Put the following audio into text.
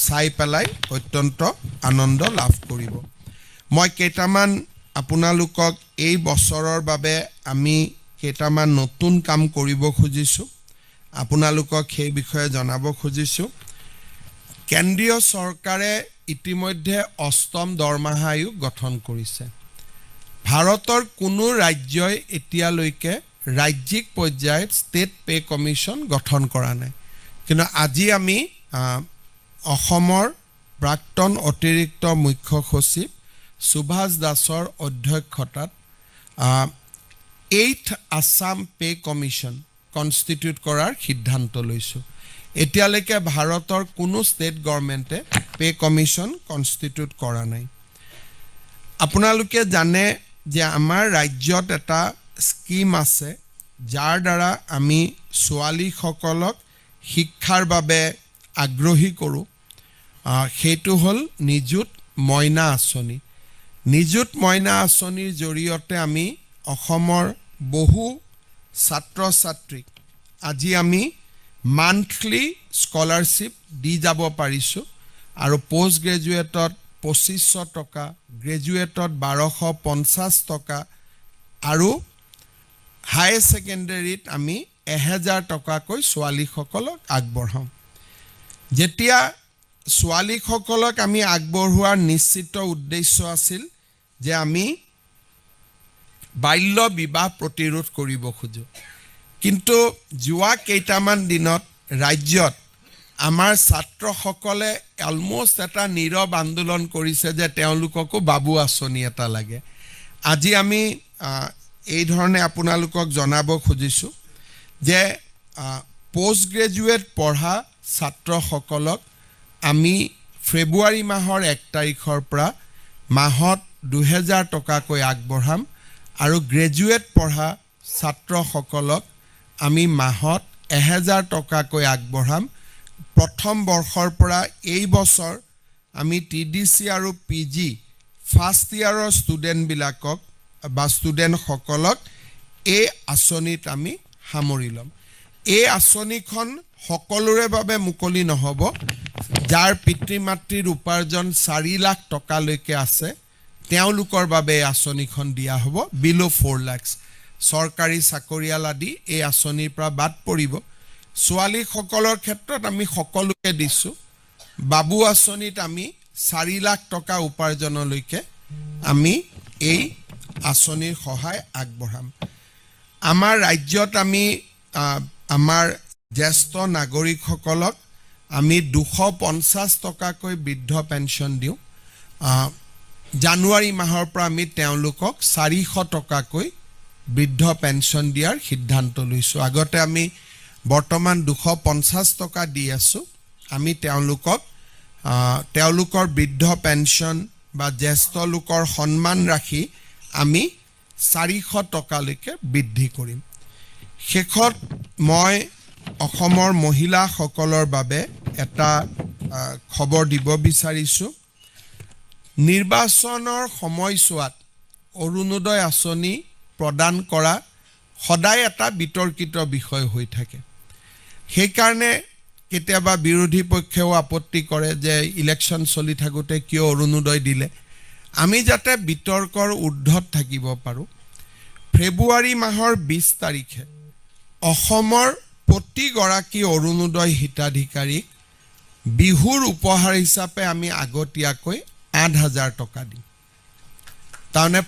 চাই পেলাই অত্যন্ত আনন্দ লাভ কৰিব। মই কেইটামান আপোনালোকক এই বছৰৰ বাবে আমি কেইটামান নতুন কাম কৰিব খুজিছোঁ, আপোনালোকক সেই বিষয়ে জনাব খুজিছোঁ। কেন্দ্ৰীয় চৰকাৰে ইতিমধ্যে ৮ম দৰমহা আয়োগ গঠন কৰিছে। ভাৰতৰ কোনো ৰাজ্যই এতিয়ালৈকে ৰাজ্যিক পৰ্যায়ত ষ্টেট পে কমিশ্যন গঠন কৰা নাই, কিন্তু আজি আমি অসমৰ প্ৰাক্তন অতিৰিক্ত মুখ্য সচিব সুভাষ দাসৰ অধ্যক্ষতাত 8th Assam pay commission constitute কৰাৰ সিদ্ধান্ত লৈছোঁ। এতিয়ালৈকে ভাৰতৰ কোনো ষ্টেট গভৰ্ণমেণ্টে পে কমিশ্যন কনষ্টিটিউট কৰা নাই। আপোনালোকে জানে যে আমাৰ ৰাজ্যত এটা স্কিম আছে, যাৰ দ্বাৰা আমি ছোৱালীসকলক শিক্ষাৰ বাবে আগ্ৰহী কৰোঁ। সেইটো হ'ল নিযুত মইনা আঁচনি। নিযুত মইনা আঁচনিৰ জৰিয়তে আমি অসমৰ বহু ছাত্ৰ ছাত্ৰীক আজি আমি মান্থলি স্কলাৰশ্বিপ দি যাব পাৰিছোঁ, আৰু পোষ্ট গ্ৰেজুৱেটত 2500 টকা, গ্ৰেজুৱেটত 1250 টকা, আৰু হায়াৰ ছেকেণ্ডেৰীত আমি 1000 টকাকৈ ছোৱালীসকলক আগবঢ়াওঁ। যেতিয়া ছোৱালীসকলক আমি আগবঢ়োৱাৰ নিশ্চিত উদ্দেশ্য আছিল যে আমি বাল্য বিবাহ প্ৰতিৰোধ কৰিব খোজোঁ, কিন্তু যোৱা কেইটামান দিনত ৰাজ্যত আমাৰ ছাত্ৰসকলে অলমষ্ট এটা নীৰৱ আন্দোলন কৰিছে যে তেওঁলোককো বাবু আঁচনি এটা লাগে। আজি আমি এই ধৰণে আপোনালোকক জনাব খুজিছোঁ যে পোষ্ট গ্ৰেজুৱেট পঢ়া ছাত্ৰসকলক আমি ফেব্ৰুৱাৰী মাহৰ 1 তাৰিখৰ পৰা মাহত 2000 টকাকৈ আগবঢ়াম, আৰু গ্ৰেজুৱেট পঢ়া ছাত্ৰসকলক আমি মাহত 1000 টকাকৈ আগবঢ়াম। প্ৰথম বৰ্ষৰ পৰা এই বছৰ আমি TDC আৰু PG ফাৰ্ষ্ট ইয়াৰৰ ষ্টুডেণ্টবিলাকক বা ষ্টুডেণ্টসকলক এই আঁচনিত আমি সামৰি ল'ম। এই আঁচনিখন সকলোৰে বাবে মুকলি নহ'ব। যাৰ পিতৃ মাতৃৰ উপাৰ্জন 4 লাখ টকালৈকে আছে তেওঁলোকৰ বাবে এই আঁচনিখন দিয়া হ'ব। বিল' 4 লাখ চৰকাৰী চাকৰিয়াল আদি এই আঁচনিৰ পৰা বাদ পৰিব। ছোৱালীসকলৰ ক্ষেত্ৰত আমি সকলোকে দিছোঁ। বাবু আঁচনিত আমি 4 লাখ টকা উপাৰ্জনলৈকে আমি এই আঁচনিৰ সহায় আগবঢ়াম। আমাৰ ৰাজ্যত আমি আমাৰ জ্যেষ্ঠ নাগৰিকসকলক আমি 250 টকাকৈ বৃদ্ধ পেঞ্চন দিওঁ। জানুৱাৰী মাহৰ পৰা আমি তেওঁলোকক 400 টকাকৈ বৃদ্ধ পেঞ্চন দিয়াৰ সিদ্ধান্ত লৈছোঁ। আগতে আমি বৰ্তমান 250 টকা দি আছোঁ। আমি তেওঁলোকৰ বৃদ্ধ পেঞ্চন বা জ্যেষ্ঠ লোকৰ সন্মান ৰাখি আমি 400 টকালৈকে বৃদ্ধি কৰিম। শেষত মই অসমৰ মহিলাসকলৰ বাবে এটা খবৰ দিব বিচাৰিছোঁ। নিৰ্বাচনৰ সময়ছোৱাত অৰুণোদয় আঁচনি প্ৰদান কৰা সদায় এটা বিতৰ্কিত বিষয় হৈ থাকে। সেইকাৰণে কেতিয়াবা বিৰোধী পক্ষেও আপত্তি কৰে যে ইলেকশ্যন চলি থাকোঁতে কিয় অৰুণোদয় দিলে। আমি যাতে বিতৰ্কৰ ঊৰ্ধত থাকিব পাৰোঁ, ফেব্ৰুৱাৰী মাহৰ 20 তাৰিখে অসমৰ প্ৰতিগৰাকী অৰুণোদয় হিতাধিকাৰীক বিহুৰ উপহাৰ হিচাপে আমি আগতীয়াকৈ 8000 টকা দিম। তাৰমানে